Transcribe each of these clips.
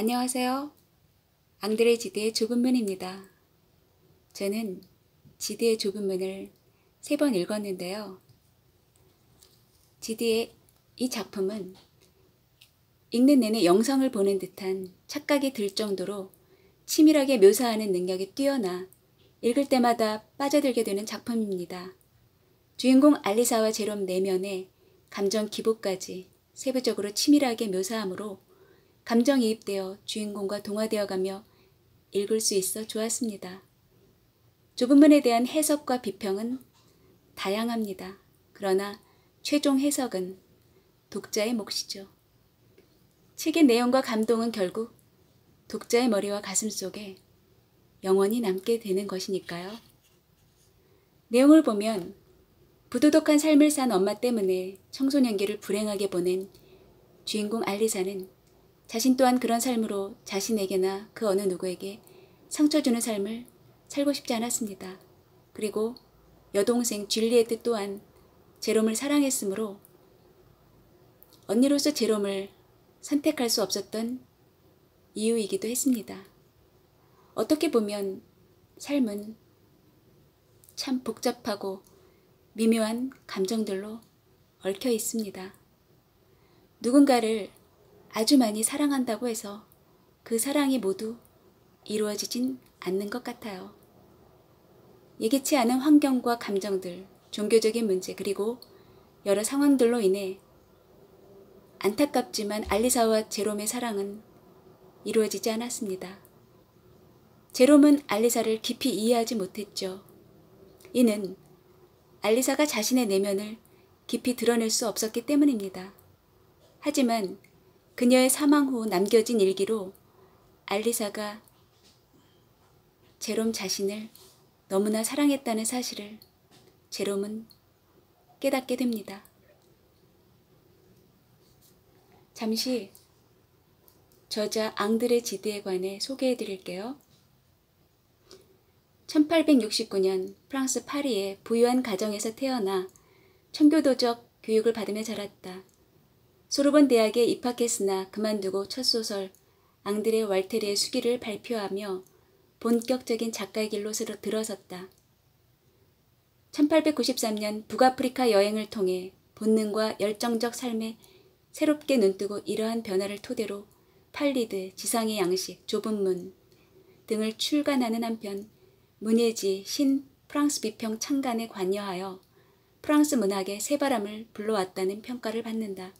안녕하세요. 앙드레 지드의 좁은 문입니다. 저는 지드의 좁은 문을 3번 읽었는데요. 지드의 이 작품은 읽는 내내 영상을 보는 듯한 착각이 들 정도로 치밀하게 묘사하는 능력이 뛰어나 읽을 때마다 빠져들게 되는 작품입니다. 주인공 알리사와 제롬 내면의 감정 기복까지 세부적으로 치밀하게 묘사하므로 감정이입되어 주인공과 동화되어가며 읽을 수 있어 좋았습니다. 좁은 문에 대한 해석과 비평은 다양합니다. 그러나 최종 해석은 독자의 몫이죠. 책의 내용과 감동은 결국 독자의 머리와 가슴 속에 영원히 남게 되는 것이니까요. 내용을 보면 부도덕한 삶을 산 엄마 때문에 청소년기를 불행하게 보낸 주인공 알리사는 자신 또한 그런 삶으로 자신에게나 그 어느 누구에게 상처 주는 삶을 살고 싶지 않았습니다. 그리고 여동생 줄리에트 또한 제롬을 사랑했으므로 언니로서 제롬을 선택할 수 없었던 이유이기도 했습니다. 어떻게 보면 삶은 참 복잡하고 미묘한 감정들로 얽혀 있습니다. 누군가를 아주 많이 사랑한다고 해서 그 사랑이 모두 이루어지진 않는 것 같아요. 예기치 않은 환경과 감정들, 종교적인 문제, 그리고 여러 상황들로 인해 안타깝지만 알리사와 제롬의 사랑은 이루어지지 않았습니다. 제롬은 알리사를 깊이 이해하지 못했죠. 이는 알리사가 자신의 내면을 깊이 드러낼 수 없었기 때문입니다. 하지만 그녀의 사망 후 남겨진 일기로 알리사가 제롬 자신을 너무나 사랑했다는 사실을 제롬은 깨닫게 됩니다. 잠시 저자 앙드레 지드에 관해 소개해 드릴게요. 1869년 프랑스 파리의 부유한 가정에서 태어나 청교도적 교육을 받으며 자랐다. 소르본 대학에 입학했으나 그만두고 첫 소설 앙드레 왈테르의 수기를 발표하며 본격적인 작가의 길로 들어섰다. 1893년 북아프리카 여행을 통해 본능과 열정적 삶에 새롭게 눈뜨고 이러한 변화를 토대로 팔리드, 지상의 양식, 좁은 문 등을 출간하는 한편 문예지, 신, 프랑스 비평 창간에 관여하여 프랑스 문학의 새바람을 불러왔다는 평가를 받는다.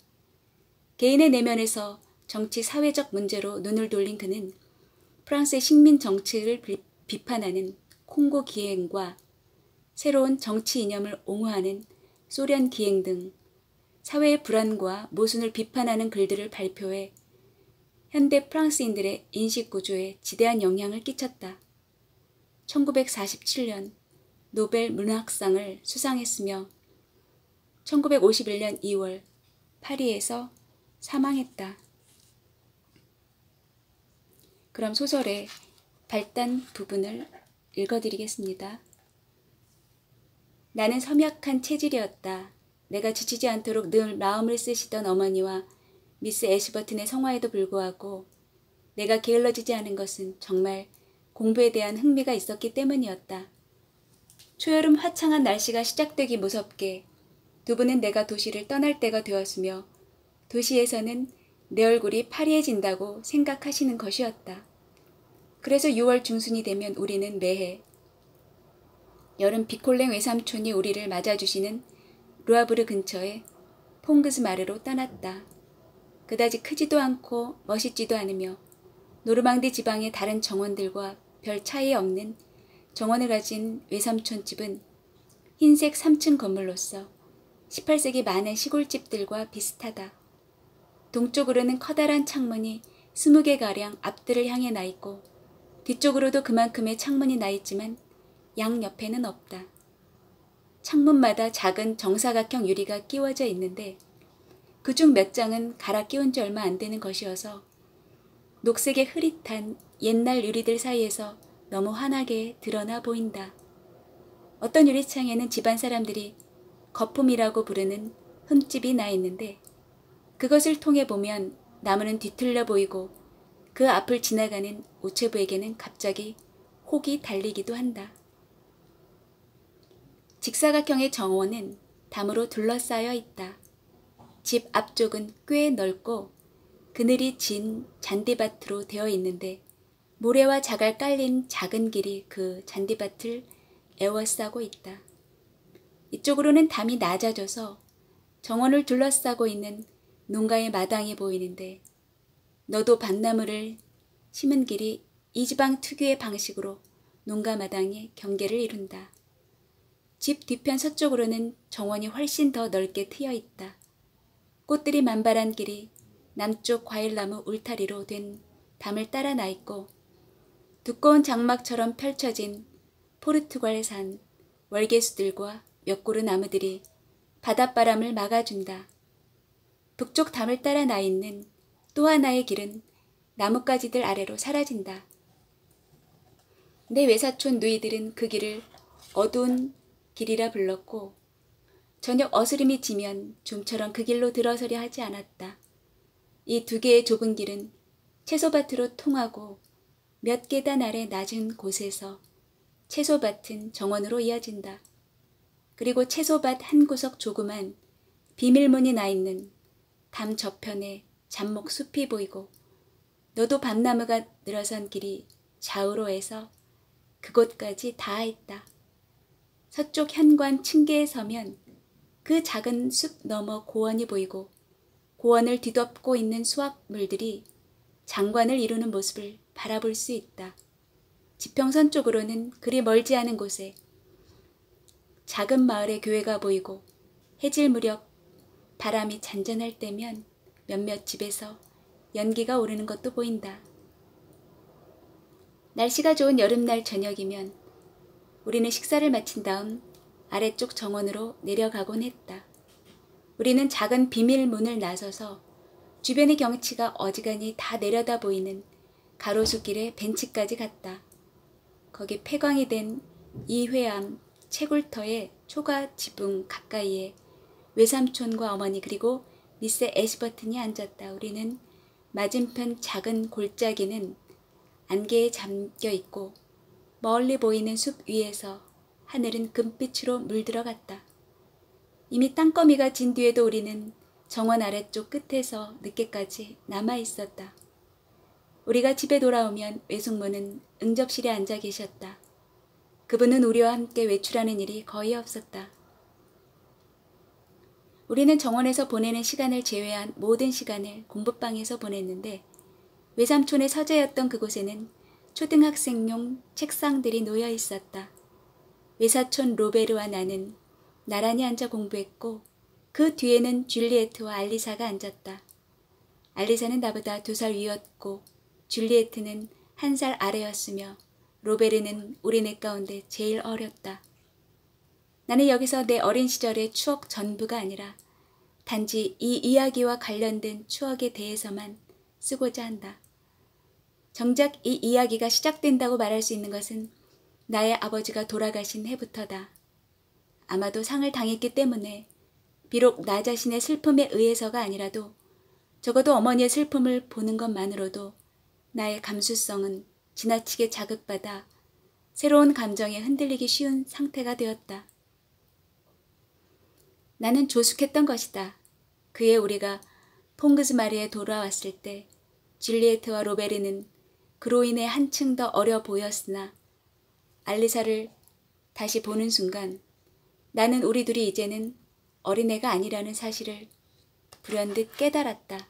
개인의 내면에서 정치 사회적 문제로 눈을 돌린 그는 프랑스의 식민 정치를 비판하는 콩고 기행과 새로운 정치 이념을 옹호하는 소련 기행 등 사회의 불안과 모순을 비판하는 글들을 발표해 현대 프랑스인들의 인식 구조에 지대한 영향을 끼쳤다. 1947년 노벨 문학상을 수상했으며 1951년 2월 파리에서 사망했다. 그럼 소설의 발단 부분을 읽어드리겠습니다. 나는 섬약한 체질이었다. 내가 지치지 않도록 늘 마음을 쓰시던 어머니와 미스 애시버튼의 성화에도 불구하고 내가 게을러지지 않은 것은 정말 공부에 대한 흥미가 있었기 때문이었다. 초여름 화창한 날씨가 시작되기 무섭게 두 분은 내가 도시를 떠날 때가 되었으며 도시에서는 내 얼굴이 파리해진다고 생각하시는 것이었다. 그래서 6월 중순이 되면 우리는 매해 여름 비콜랭 외삼촌이 우리를 맞아주시는 루아브르 근처의 퐁그스 마르로 떠났다. 그다지 크지도 않고 멋있지도 않으며 노르망디 지방의 다른 정원들과 별 차이 없는 정원을 가진 외삼촌 집은 흰색 3층 건물로서 18세기 많은 시골집들과 비슷하다. 동쪽으로는 커다란 창문이 20개가량 앞들을 향해 나 있고 뒤쪽으로도 그만큼의 창문이 나 있지만 양 옆에는 없다. 창문마다 작은 정사각형 유리가 끼워져 있는데 그중 몇 장은 갈아 끼운 지 얼마 안 되는 것이어서 녹색의 흐릿한 옛날 유리들 사이에서 너무 환하게 드러나 보인다. 어떤 유리창에는 집안 사람들이 거품이라고 부르는 흠집이 나 있는데 그것을 통해 보면 나무는 뒤틀려 보이고 그 앞을 지나가는 우체부에게는 갑자기 혹이 달리기도 한다. 직사각형의 정원은 담으로 둘러싸여 있다. 집 앞쪽은 꽤 넓고 그늘이 진 잔디밭으로 되어 있는데 모래와 자갈 깔린 작은 길이 그 잔디밭을 에워싸고 있다. 이쪽으로는 담이 낮아져서 정원을 둘러싸고 있는 농가의 마당이 보이는데 너도 밭나무를 심은 길이 이 지방 특유의 방식으로 농가 마당의 경계를 이룬다. 집 뒤편 서쪽으로는 정원이 훨씬 더 넓게 트여 있다. 꽃들이 만발한 길이 남쪽 과일나무 울타리로 된 담을 따라 나 있고 두꺼운 장막처럼 펼쳐진 포르투갈산 월계수들과 몇 그루 나무들이 바닷바람을 막아준다. 북쪽 담을 따라 나 있는 또 하나의 길은 나뭇가지들 아래로 사라진다. 내 외사촌 누이들은 그 길을 어두운 길이라 불렀고 저녁 어스름이 지면 좀처럼 그 길로 들어서려 하지 않았다. 이 두 개의 좁은 길은 채소밭으로 통하고 몇 계단 아래 낮은 곳에서 채소밭은 정원으로 이어진다. 그리고 채소밭 한 구석 조그만 비밀문이 나 있는 담 저편에 잡목 숲이 보이고 너도 밤나무가 늘어선 길이 좌우로에서 그곳까지 닿아 있다. 서쪽 현관 층계에 서면 그 작은 숲 너머 고원이 보이고 고원을 뒤덮고 있는 수확물들이 장관을 이루는 모습을 바라볼 수 있다. 지평선 쪽으로는 그리 멀지 않은 곳에 작은 마을의 교회가 보이고 해질 무렵 바람이 잔잔할 때면 몇몇 집에서 연기가 오르는 것도 보인다. 날씨가 좋은 여름날 저녁이면 우리는 식사를 마친 다음 아래쪽 정원으로 내려가곤 했다. 우리는 작은 비밀문을 나서서 주변의 경치가 어지간히 다 내려다 보이는 가로수길의 벤치까지 갔다. 거기 폐광이 된 이회암 채굴터의 초가 지붕 가까이에 외삼촌과 어머니 그리고 미스 애시버튼이 앉았다. 우리는 맞은편 작은 골짜기는 안개에 잠겨 있고 멀리 보이는 숲 위에서 하늘은 금빛으로 물들어갔다. 이미 땅거미가 진 뒤에도 우리는 정원 아래쪽 끝에서 늦게까지 남아 있었다. 우리가 집에 돌아오면 외숙모는 응접실에 앉아 계셨다. 그분은 우리와 함께 외출하는 일이 거의 없었다. 우리는 정원에서 보내는 시간을 제외한 모든 시간을 공부방에서 보냈는데 외삼촌의 서재였던 그곳에는 초등학생용 책상들이 놓여 있었다. 외사촌 로베르와 나는 나란히 앉아 공부했고 그 뒤에는 줄리에트와 알리사가 앉았다. 알리사는 나보다 2살 위였고 줄리에트는 1살 아래였으며 로베르는 우리네 가운데 제일 어렸다. 나는 여기서 내 어린 시절의 추억 전부가 아니라 단지 이 이야기와 관련된 추억에 대해서만 쓰고자 한다. 정작 이 이야기가 시작된다고 말할 수 있는 것은 나의 아버지가 돌아가신 해부터다. 아마도 상을 당했기 때문에 비록 나 자신의 슬픔에 의해서가 아니라도 적어도 어머니의 슬픔을 보는 것만으로도 나의 감수성은 지나치게 자극받아 새로운 감정에 흔들리기 쉬운 상태가 되었다. 나는 조숙했던 것이다. 그해 우리가 퐁그즈마리에 돌아왔을 때 줄리에트와 로베르는 그로 인해 한층 더 어려 보였으나 알리사를 다시 보는 순간 나는 우리 둘이 이제는 어린애가 아니라는 사실을 불현듯 깨달았다.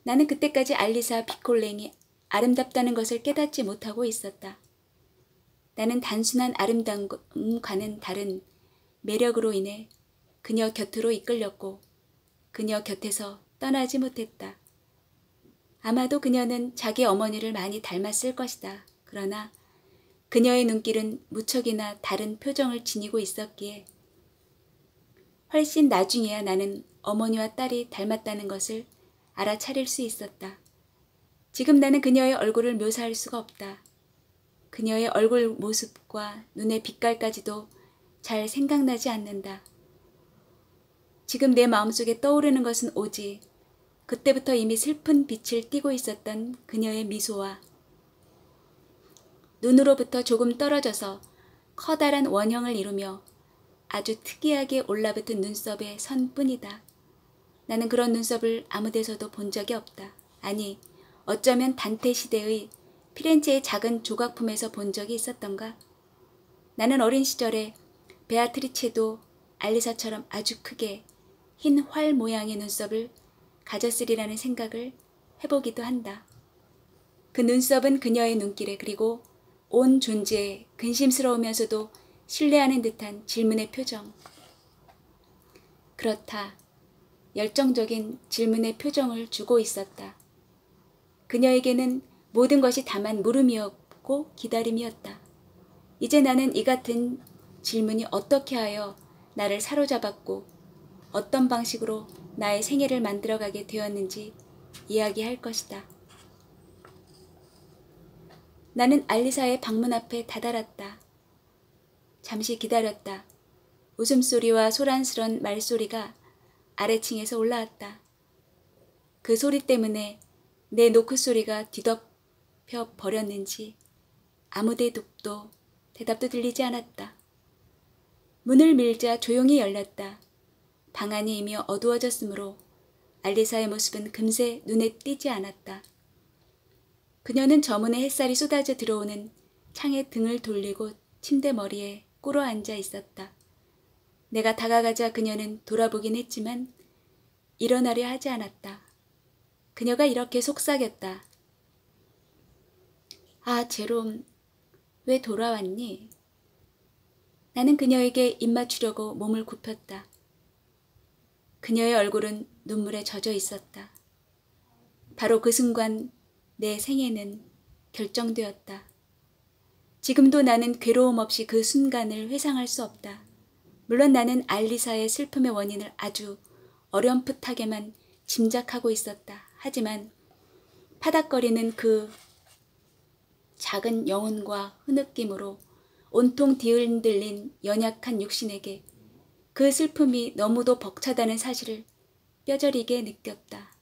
나는 그때까지 알리사 비콜랭이 아름답다는 것을 깨닫지 못하고 있었다. 나는 단순한 아름다움과는 다른 매력으로 인해 그녀 곁으로 이끌렸고 그녀 곁에서 떠나지 못했다. 아마도 그녀는 자기 어머니를 많이 닮았을 것이다. 그러나 그녀의 눈길은 무척이나 다른 표정을 지니고 있었기에 훨씬 나중에야 나는 어머니와 딸이 닮았다는 것을 알아차릴 수 있었다. 지금 나는 그녀의 얼굴을 묘사할 수가 없다. 그녀의 얼굴 모습과 눈의 빛깔까지도 잘 생각나지 않는다. 지금 내 마음속에 떠오르는 것은 오직 그때부터 이미 슬픈 빛을 띠고 있었던 그녀의 미소와 눈으로부터 조금 떨어져서 커다란 원형을 이루며 아주 특이하게 올라붙은 눈썹의 선뿐이다. 나는 그런 눈썹을 아무 데서도 본 적이 없다. 아니, 어쩌면 단테 시대의 피렌체의 작은 조각품에서 본 적이 있었던가? 나는 어린 시절에 베아트리체도 알리사처럼 아주 크게 흰 활 모양의 눈썹을 가졌으리라는 생각을 해보기도 한다. 그 눈썹은 그녀의 눈길에 그리고 온 존재에 근심스러우면서도 신뢰하는 듯한 질문의 표정. 그렇다. 열정적인 질문의 표정을 주고 있었다. 그녀에게는 모든 것이 다만 물음이었고 기다림이었다. 이제 나는 이 같은 질문이 어떻게 하여 나를 사로잡았고 어떤 방식으로 나의 생애를 만들어가게 되었는지 이야기할 것이다. 나는 알리사의 방문 앞에 다다랐다. 잠시 기다렸다. 웃음소리와 소란스런 말소리가 아래층에서 올라왔다. 그 소리 때문에 내 노크 소리가 뒤덮여 버렸는지 아무 대답도 들리지 않았다. 문을 밀자 조용히 열렸다. 방 안이 이미 어두워졌으므로 알리사의 모습은 금세 눈에 띄지 않았다. 그녀는 저 문에 햇살이 쏟아져 들어오는 창에 등을 돌리고 침대 머리에 꿇어 앉아 있었다. 내가 다가가자 그녀는 돌아보긴 했지만 일어나려 하지 않았다. 그녀가 이렇게 속삭였다. 아, 제롬, 왜 돌아왔니? 나는 그녀에게 입 맞추려고 몸을 굽혔다. 그녀의 얼굴은 눈물에 젖어 있었다. 바로 그 순간 내 생애는 결정되었다. 지금도 나는 괴로움 없이 그 순간을 회상할 수 없다. 물론 나는 알리사의 슬픔의 원인을 아주 어렴풋하게만 짐작하고 있었다. 하지만 파닥거리는 그 작은 영혼과 흐느낌으로 온통 뒤흔들린 연약한 육신에게 그 슬픔이 너무도 벅차다는 사실을 뼈저리게 느꼈다.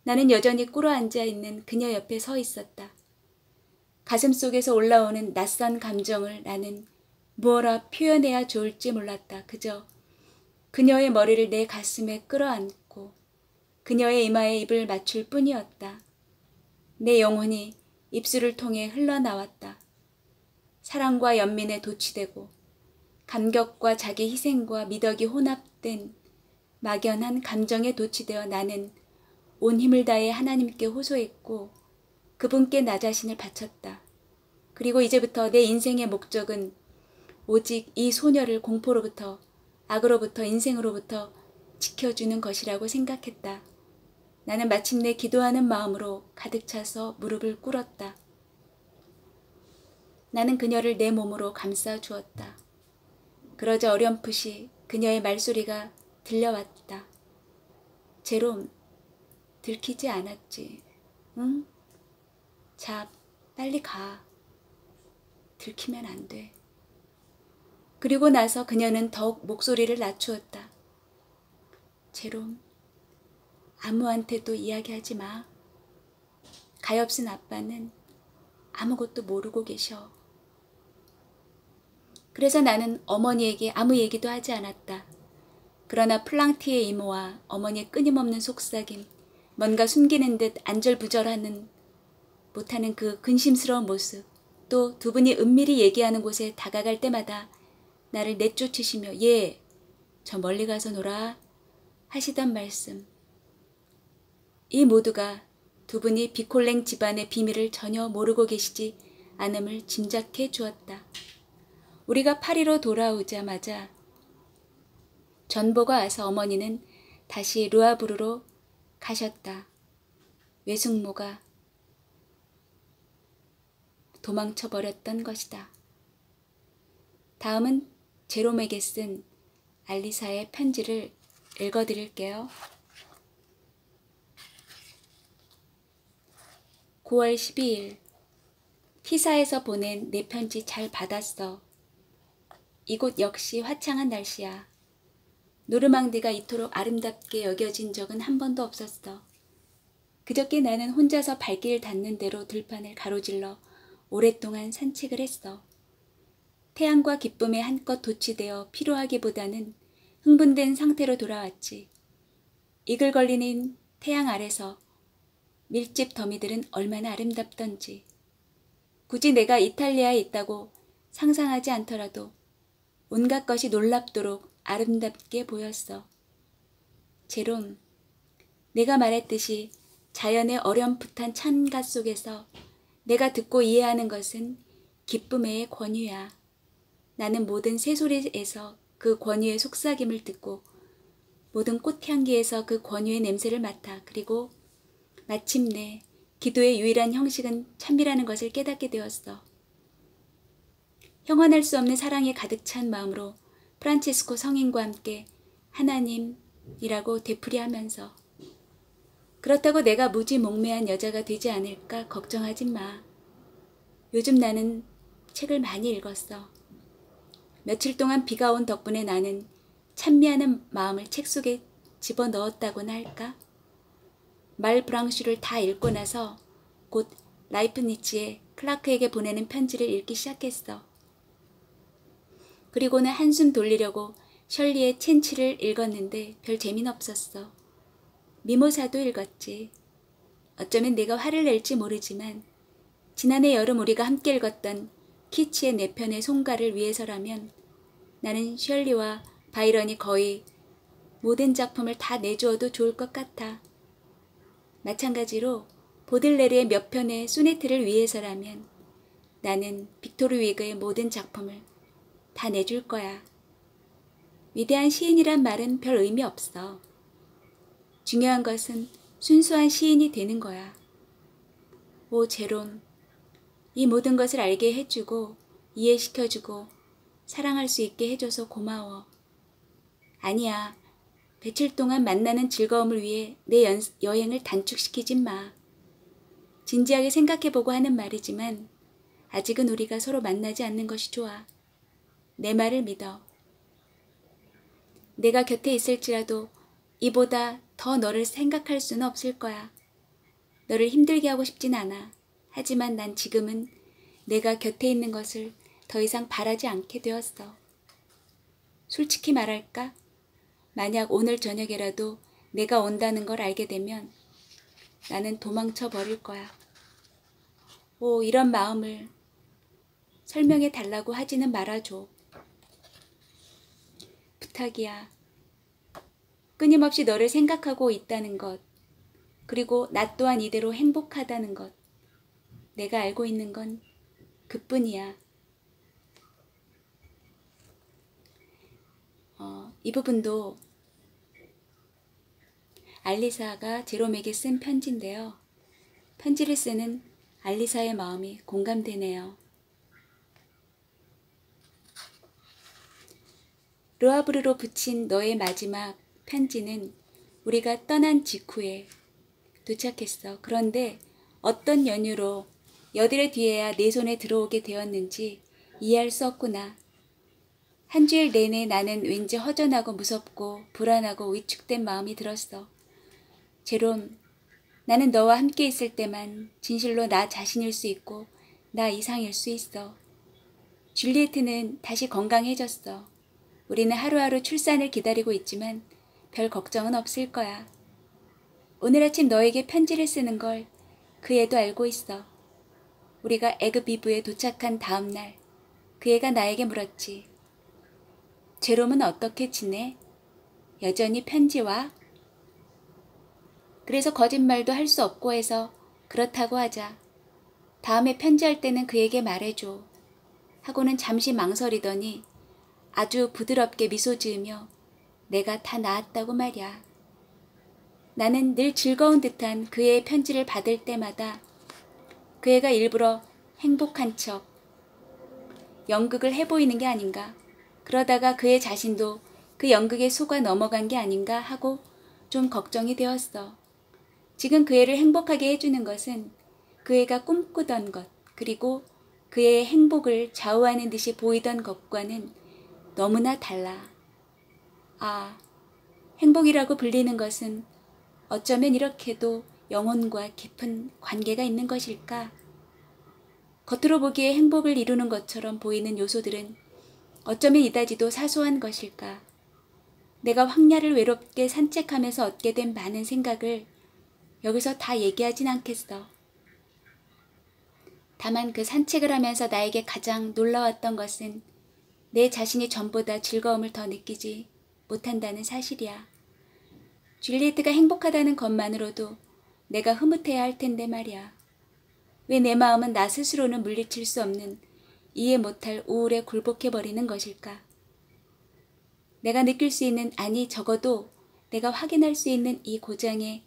나는 여전히 꿇어 앉아 있는 그녀 옆에 서 있었다. 가슴 속에서 올라오는 낯선 감정을 나는 무어라 표현해야 좋을지 몰랐다. 그저 그녀의 머리를 내 가슴에 끌어안고 그녀의 이마에 입을 맞출 뿐이었다. 내 영혼이 입술을 통해 흘러나왔다. 사랑과 연민에 도취되고 감격과 자기 희생과 미덕이 혼합된 막연한 감정에 도취되어 나는 온 힘을 다해 하나님께 호소했고 그분께 나 자신을 바쳤다. 그리고 이제부터 내 인생의 목적은 오직 이 소녀를 공포로부터, 악으로부터, 인생으로부터 지켜주는 것이라고 생각했다. 나는 마침내 기도하는 마음으로 가득 차서 무릎을 꿇었다. 나는 그녀를 내 몸으로 감싸 주었다. 그러자 어렴풋이 그녀의 말소리가 들려왔다. 제롬, 들키지 않았지, 응? 자, 빨리 가. 들키면 안 돼. 그리고 나서 그녀는 더욱 목소리를 낮추었다. 제롬, 아무한테도 이야기하지 마. 가엾은 아빠는 아무것도 모르고 계셔. 그래서 나는 어머니에게 아무 얘기도 하지 않았다. 그러나 플랑티의 이모와 어머니의 끊임없는 속삭임, 뭔가 숨기는 듯 안절부절하는 못하는 그 근심스러운 모습, 또 두 분이 은밀히 얘기하는 곳에 다가갈 때마다 나를 내쫓으시며 예, 저 멀리 가서 놀아 하시던 말씀. 이 모두가 두 분이 비콜랭 집안의 비밀을 전혀 모르고 계시지 않음을 짐작해 주었다. 우리가 파리로 돌아오자마자 전보가 와서 어머니는 다시 르아브르로 가셨다. 외숙모가 도망쳐버렸던 것이다. 다음은 제롬에게 쓴 알리사의 편지를 읽어드릴게요. 9월 12일 피사에서 보낸 내 편지 잘 받았어. 이곳 역시 화창한 날씨야. 노르망디가 이토록 아름답게 여겨진 적은 한 번도 없었어. 그저께 나는 혼자서 발길 닿는 대로 들판을 가로질러 오랫동안 산책을 했어. 태양과 기쁨에 한껏 도취되어 피로하기보다는 흥분된 상태로 돌아왔지. 이글거리는 태양 아래서 밀집 더미들은 얼마나 아름답던지. 굳이 내가 이탈리아에 있다고 상상하지 않더라도 온갖 것이 놀랍도록 아름답게 보였어. 제롬, 내가 말했듯이 자연의 어렴풋한 찬가 속에서 내가 듣고 이해하는 것은 기쁨의 권유야. 나는 모든 새소리에서 그 권유의 속삭임을 듣고 모든 꽃향기에서 그 권유의 냄새를 맡아 그리고 마침내 기도의 유일한 형식은 참이라는 것을 깨닫게 되었어. 형언할 수 없는 사랑에 가득 찬 마음으로 프란치스코 성인과 함께 하나님이라고 되풀이하면서 그렇다고 내가 무지몽매한 여자가 되지 않을까 걱정하지 마. 요즘 나는 책을 많이 읽었어. 며칠 동안 비가 온 덕분에 나는 찬미하는 마음을 책 속에 집어넣었다고나 할까? 말브랑슈를 다 읽고 나서 곧 라이프니츠의 클라크에게 보내는 편지를 읽기 시작했어. 그리고는 한숨 돌리려고 셜리의 첸치를 읽었는데 별 재미는 없었어. 미모사도 읽었지. 어쩌면 내가 화를 낼지 모르지만 지난해 여름 우리가 함께 읽었던 키치의 4편의 송가를 위해서라면 나는 셜리와 바이런이 거의 모든 작품을 다 내주어도 좋을 것 같아. 마찬가지로 보들레르의 몇 편의 소네트를 위해서라면 나는 빅토르 위그의 모든 작품을 다 내줄 거야. 위대한 시인이란 말은 별 의미 없어. 중요한 것은 순수한 시인이 되는 거야. 오 제롬, 이 모든 것을 알게 해주고 이해시켜주고 사랑할 수 있게 해줘서 고마워. 아니야, 며칠 동안 만나는 즐거움을 위해 내 여행을 단축시키진 마. 진지하게 생각해보고 하는 말이지만 아직은 우리가 서로 만나지 않는 것이 좋아. 내 말을 믿어. 내가 곁에 있을지라도 이보다 더 너를 생각할 수는 없을 거야. 너를 힘들게 하고 싶진 않아. 하지만 난 지금은 내가 곁에 있는 것을 더 이상 바라지 않게 되었어. 솔직히 말할까? 만약 오늘 저녁에라도 내가 온다는 걸 알게 되면 나는 도망쳐 버릴 거야. 오, 이런 마음을 설명해 달라고 하지는 말아줘. 부탁이야. 끊임없이 너를 생각하고 있다는 것, 그리고 나 또한 이대로 행복하다는 것, 내가 알고 있는 건 그뿐이야. 이 부분도 알리사가 제롬에게 쓴 편지인데요. 편지를 쓰는 알리사의 마음이 공감되네요. 르와브르로 붙인 너의 마지막 편지는 우리가 떠난 직후에 도착했어. 그런데 어떤 연유로 여드레 뒤에야 내 손에 들어오게 되었는지 이해할 수 없구나. 한 주일 내내 나는 왠지 허전하고 무섭고 불안하고 위축된 마음이 들었어. 제롬, 나는 너와 함께 있을 때만 진실로 나 자신일 수 있고 나 이상일 수 있어. 줄리에트는 다시 건강해졌어. 우리는 하루하루 출산을 기다리고 있지만 별 걱정은 없을 거야. 오늘 아침 너에게 편지를 쓰는 걸 그 애도 알고 있어. 우리가 애굽 이브에 도착한 다음 날 그 애가 나에게 물었지. 제롬은 어떻게 지내? 여전히 편지와? 그래서 거짓말도 할 수 없고 해서 그렇다고 하자. 다음에 편지할 때는 그에게 말해줘. 하고는 잠시 망설이더니 아주 부드럽게 미소 지으며 내가 다 나았다고 말이야. 나는 늘 즐거운 듯한 그의 편지를 받을 때마다 그 애가 일부러 행복한 척 연극을 해보이는 게 아닌가. 그러다가 그의 자신도 그 연극에 속아 넘어간 게 아닌가 하고 좀 걱정이 되었어. 지금 그 애를 행복하게 해주는 것은 그 애가 꿈꾸던 것, 그리고 그 애의 행복을 좌우하는 듯이 보이던 것과는 너무나 달라. 아, 행복이라고 불리는 것은 어쩌면 이렇게도 영혼과 깊은 관계가 있는 것일까? 겉으로 보기에 행복을 이루는 것처럼 보이는 요소들은 어쩌면 이다지도 사소한 것일까? 내가 황야를 외롭게 산책하면서 얻게 된 많은 생각을 여기서 다 얘기하진 않겠어. 다만 그 산책을 하면서 나에게 가장 놀라웠던 것은 내 자신이 전보다 즐거움을 더 느끼지 못한다는 사실이야. 줄리에트가 행복하다는 것만으로도 내가 흐뭇해야 할 텐데 말이야. 왜 내 마음은 나 스스로는 물리칠 수 없는 이해 못할 우울에 굴복해버리는 것일까? 내가 느낄 수 있는, 아니 적어도 내가 확인할 수 있는 이 고장의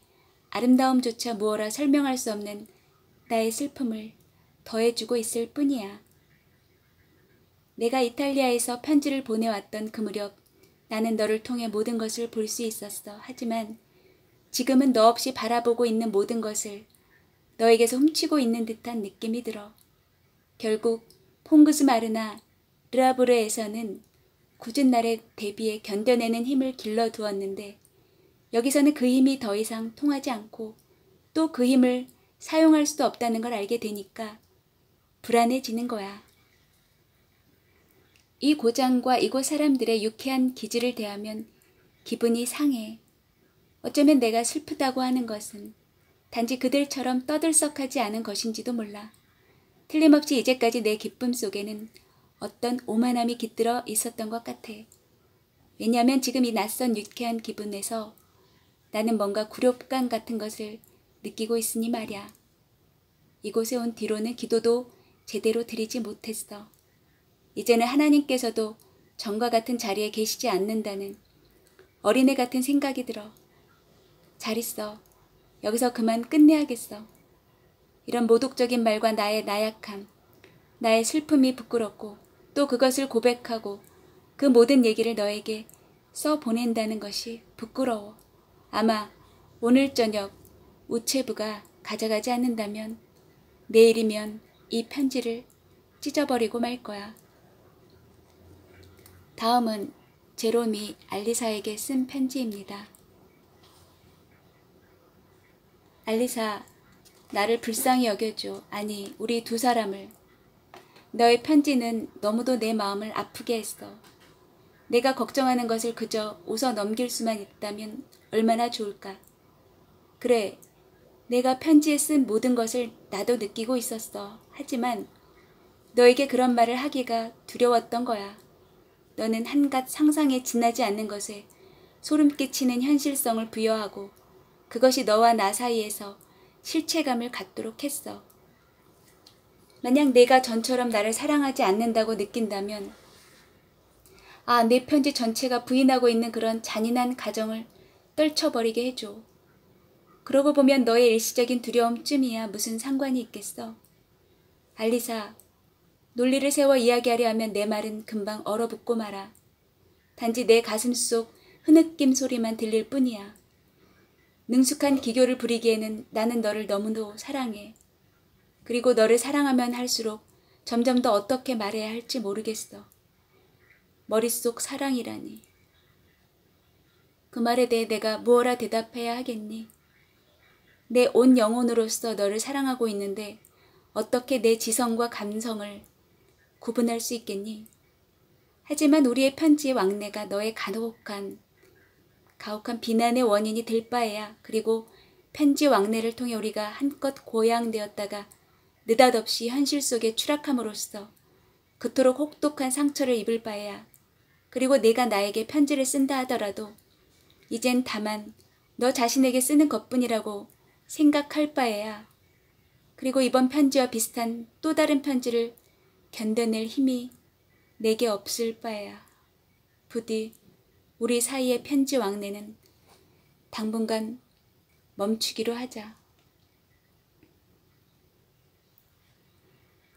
아름다움조차 무어라 설명할 수 없는 나의 슬픔을 더해주고 있을 뿐이야. 내가 이탈리아에서 편지를 보내왔던 그 무렵 나는 너를 통해 모든 것을 볼 수 있었어. 하지만 지금은 너 없이 바라보고 있는 모든 것을 너에게서 훔치고 있는 듯한 느낌이 들어. 결국 퐁그스 마르나 르아브르에서는 굳은 날에 대비해 견뎌내는 힘을 길러두었는데 여기서는 그 힘이 더 이상 통하지 않고 또 그 힘을 사용할 수도 없다는 걸 알게 되니까 불안해지는 거야. 이 고장과 이곳 사람들의 유쾌한 기질을 대하면 기분이 상해. 어쩌면 내가 슬프다고 하는 것은 단지 그들처럼 떠들썩하지 않은 것인지도 몰라. 틀림없이 이제까지 내 기쁨 속에는 어떤 오만함이 깃들어 있었던 것 같아. 왜냐하면 지금 이 낯선 유쾌한 기분에서 나는 뭔가 굴욕감 같은 것을 느끼고 있으니 말이야. 이곳에 온 뒤로는 기도도 제대로 드리지 못했어. 이제는 하나님께서도 전과 같은 자리에 계시지 않는다는 어린애 같은 생각이 들어. 잘 있어. 여기서 그만 끝내야겠어. 이런 모독적인 말과 나의 나약함, 나의 슬픔이 부끄럽고 또 그것을 고백하고 그 모든 얘기를 너에게 써보낸다는 것이 부끄러워. 아마 오늘 저녁 우체부가 가져가지 않는다면 내일이면 이 편지를 찢어버리고 말 거야. 다음은 제롬이 알리사에게 쓴 편지입니다. 알리사, 나를 불쌍히 여겨줘. 아니, 우리 두 사람을. 너의 편지는 너무도 내 마음을 아프게 했어. 내가 걱정하는 것을 그저 웃어 넘길 수만 있다면 얼마나 좋을까. 그래, 내가 편지에 쓴 모든 것을 나도 느끼고 있었어. 하지만 너에게 그런 말을 하기가 두려웠던 거야. 너는 한갓 상상에 지나지 않는 것에 소름 끼치는 현실성을 부여하고 그것이 너와 나 사이에서 실체감을 갖도록 했어. 만약 내가 전처럼 나를 사랑하지 않는다고 느낀다면 내 편지 전체가 부인하고 있는 그런 잔인한 가정을 떨쳐버리게 해줘. 그러고 보면 너의 일시적인 두려움쯤이야 무슨 상관이 있겠어. 알리사, 논리를 세워 이야기하려 하면 내 말은 금방 얼어붙고 말아. 단지 내 가슴 속 흐느낌 소리만 들릴 뿐이야. 능숙한 기교를 부리기에는 나는 너를 너무도 사랑해. 그리고 너를 사랑하면 할수록 점점 더 어떻게 말해야 할지 모르겠어. 머릿속 사랑이라니. 그 말에 대해 내가 무엇라 대답해야 하겠니? 내 온 영혼으로서 너를 사랑하고 있는데 어떻게 내 지성과 감성을 구분할 수 있겠니? 하지만 우리의 편지의 왕래가 너의 가혹한 비난의 원인이 될 바에야. 그리고 편지 왕래를 통해 우리가 한껏 고양되었다가 느닷없이 현실 속에 추락함으로써 그토록 혹독한 상처를 입을 바에야. 그리고 내가 나에게 편지를 쓴다 하더라도 이젠 다만 너 자신에게 쓰는 것뿐이라고 생각할 바에야. 그리고 이번 편지와 비슷한 또 다른 편지를 견뎌낼 힘이 내게 없을 바에야. 부디 우리 사이의 편지 왕래는 당분간 멈추기로 하자.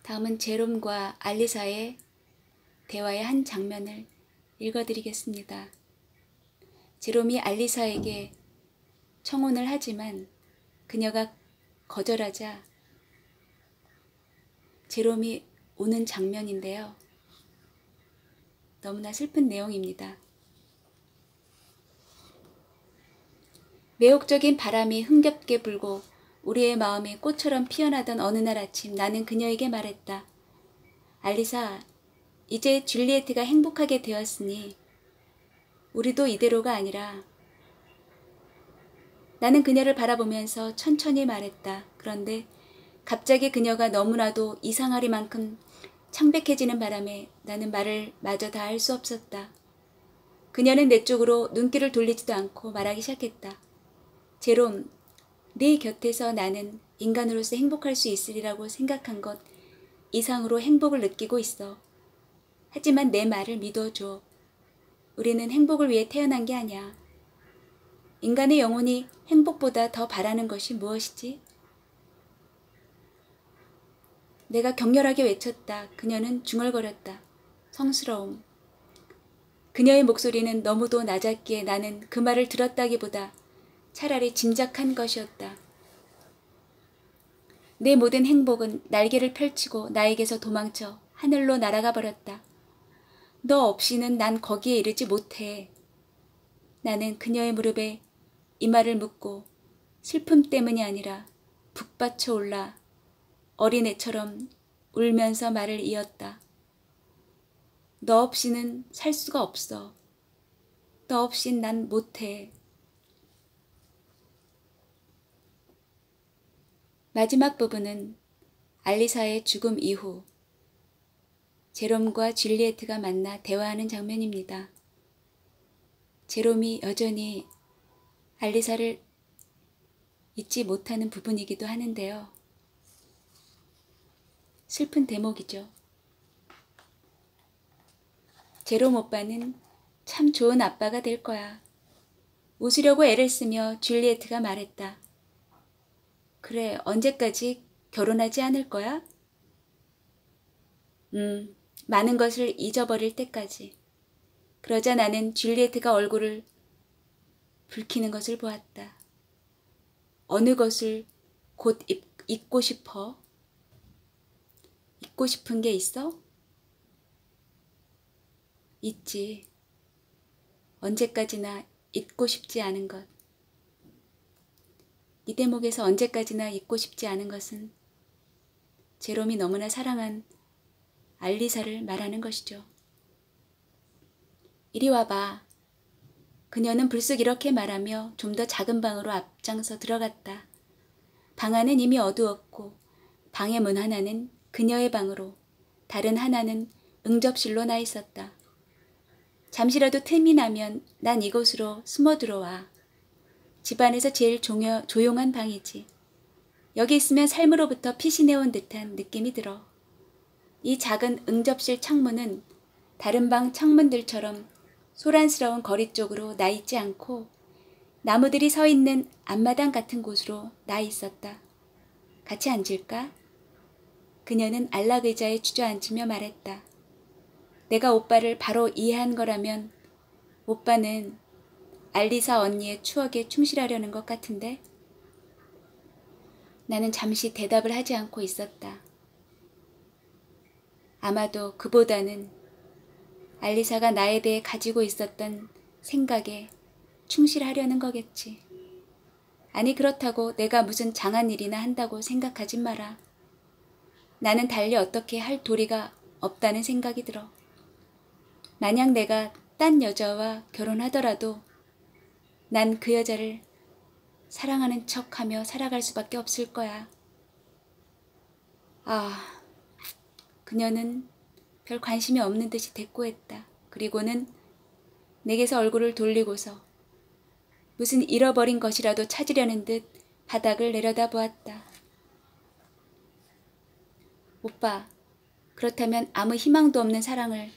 다음은 제롬과 알리사의 대화의 한 장면을 읽어드리겠습니다. 제롬이 알리사에게 청혼을 하지만 그녀가 거절하자 제롬이 우는 장면인데요. 너무나 슬픈 내용입니다. 매혹적인 바람이 흥겹게 불고 우리의 마음이 꽃처럼 피어나던 어느 날 아침 나는 그녀에게 말했다. 알리사, 이제 줄리에트가 행복하게 되었으니 우리도 이대로가 아니라. 나는 그녀를 바라보면서 천천히 말했다. 그런데 갑자기 그녀가 너무나도 이상하리만큼 창백해지는 바람에 나는 말을 마저 다 할 수 없었다. 그녀는 내 쪽으로 눈길을 돌리지도 않고 말하기 시작했다. 제롬, 네 곁에서 나는 인간으로서 행복할 수 있으리라고 생각한 것 이상으로 행복을 느끼고 있어. 하지만 내 말을 믿어줘. 우리는 행복을 위해 태어난 게 아니야. 인간의 영혼이 행복보다 더 바라는 것이 무엇이지? 내가 격렬하게 외쳤다. 그녀는 중얼거렸다. 성스러움. 그녀의 목소리는 너무도 낮았기에 나는 그 말을 들었다기보다 차라리 짐작한 것이었다. 내 모든 행복은 날개를 펼치고 나에게서 도망쳐 하늘로 날아가 버렸다. 너 없이는 난 거기에 이르지 못해. 나는 그녀의 무릎에 이마를 묻고 슬픔 때문이 아니라 북받쳐 올라 어린애처럼 울면서 말을 이었다. 너 없이는 살 수가 없어. 너 없인 난 못해. 마지막 부분은 알리사의 죽음 이후 제롬과 줄리에트가 만나 대화하는 장면입니다. 제롬이 여전히 알리사를 잊지 못하는 부분이기도 하는데요. 슬픈 대목이죠. 제롬 오빠는 참 좋은 아빠가 될 거야. 웃으려고 애를 쓰며 줄리에트가 말했다. 그래, 언제까지 결혼하지 않을 거야? 많은 것을 잊어버릴 때까지. 그러자 나는 줄리에트가 얼굴을 붉히는 것을 보았다. 어느 것을 곧 잊고 싶어? 잊고 싶은 게 있어? 있지. 언제까지나 잊고 싶지 않은 것. 이 대목에서 언제까지나 잊고 싶지 않은 것은 제롬이 너무나 사랑한 알리사를 말하는 것이죠. 이리 와봐. 그녀는 불쑥 이렇게 말하며 좀 더 작은 방으로 앞장서 들어갔다. 방 안은 이미 어두웠고 방의 문 하나는 그녀의 방으로, 다른 하나는 응접실로 나 있었다. 잠시라도 틈이 나면 난 이곳으로 숨어 들어와. 집안에서 제일 조용한 방이지. 여기 있으면 삶으로부터 피신해온 듯한 느낌이 들어. 이 작은 응접실 창문은 다른 방 창문들처럼 소란스러운 거리 쪽으로 나 있지 않고 나무들이 서 있는 앞마당 같은 곳으로 나 있었다. 같이 앉을까? 그녀는 안락의자에 주저앉으며 말했다. 내가 오빠를 바로 이해한 거라면 오빠는 알리사 언니의 추억에 충실하려는 것 같은데? 나는 잠시 대답을 하지 않고 있었다. 아마도 그보다는 알리사가 나에 대해 가지고 있었던 생각에 충실하려는 거겠지. 아니 그렇다고 내가 무슨 장한 일이나 한다고 생각하지 마라. 나는 달리 어떻게 할 도리가 없다는 생각이 들어. 만약 내가 딴 여자와 결혼하더라도 난 그 여자를 사랑하는 척하며 살아갈 수밖에 없을 거야. 그녀는 별 관심이 없는 듯이 대꾸했다. 그리고는 내게서 얼굴을 돌리고서 무슨 잃어버린 것이라도 찾으려는 듯 바닥을 내려다보았다. 오빠, 그렇다면 아무 희망도 없는 사랑을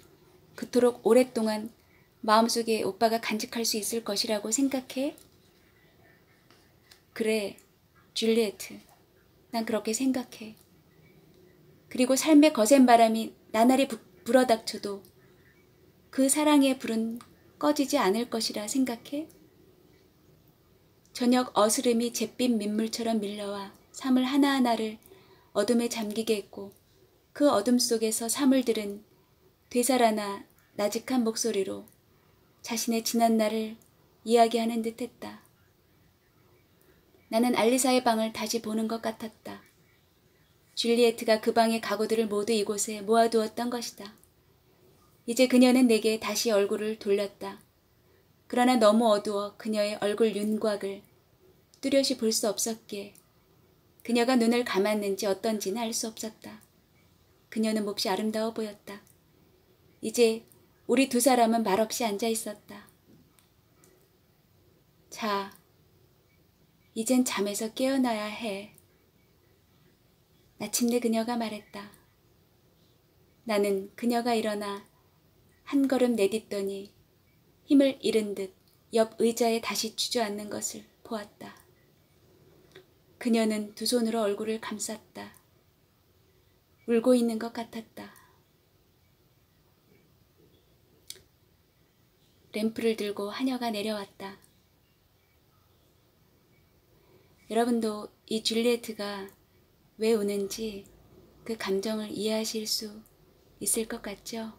그토록 오랫동안 마음속에 오빠가 간직할 수 있을 것이라고 생각해? 그래, 줄리에트. 난 그렇게 생각해. 그리고 삶의 거센 바람이 나날이 불어닥쳐도 그 사랑의 불은 꺼지지 않을 것이라 생각해? 저녁 어스름이 잿빛 민물처럼 밀려와 사물 하나하나를 어둠에 잠기게 했고 그 어둠 속에서 사물들은 되살아나 나직한 목소리로 자신의 지난 날을 이야기하는 듯 했다. 나는 알리사의 방을 다시 보는 것 같았다. 줄리에트가 그 방의 가구들을 모두 이곳에 모아두었던 것이다. 이제 그녀는 내게 다시 얼굴을 돌렸다. 그러나 너무 어두워 그녀의 얼굴 윤곽을 뚜렷이 볼 수 없었기에 그녀가 눈을 감았는지 어떤지는 알 수 없었다. 그녀는 몹시 아름다워 보였다. 이제 우리 두 사람은 말없이 앉아 있었다. 자, 이젠 잠에서 깨어나야 해. 마침내 그녀가 말했다. 나는 그녀가 일어나 한 걸음 내딛더니 힘을 잃은 듯 옆 의자에 다시 주저앉는 것을 보았다. 그녀는 두 손으로 얼굴을 감쌌다. 울고 있는 것 같았다. 램프를 들고 하녀가 내려왔다. 여러분도 이 줄리에트가 왜 우는지 그 감정을 이해하실 수 있을 것 같죠?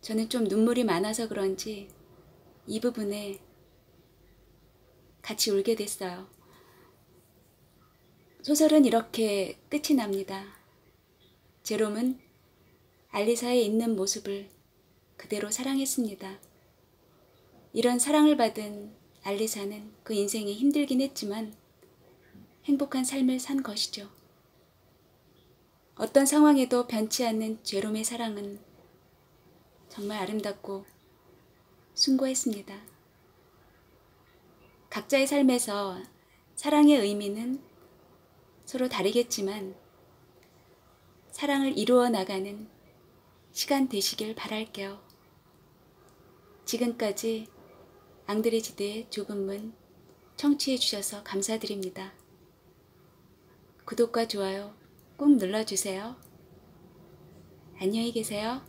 저는 좀 눈물이 많아서 그런지 이 부분에 같이 울게 됐어요. 소설은 이렇게 끝이 납니다. 제롬은 알리사의 있는 모습을 그대로 사랑했습니다. 이런 사랑을 받은 알리사는 그 인생이 힘들긴 했지만 행복한 삶을 산 것이죠. 어떤 상황에도 변치 않는 제롬의 사랑은 정말 아름답고 숭고했습니다. 각자의 삶에서 사랑의 의미는 서로 다르겠지만 사랑을 이루어 나가는 시간 되시길 바랄게요. 지금까지 앙드레지드의 좁은 문 청취해 주셔서 감사드립니다. 구독과 좋아요 꼭 눌러주세요. 안녕히 계세요.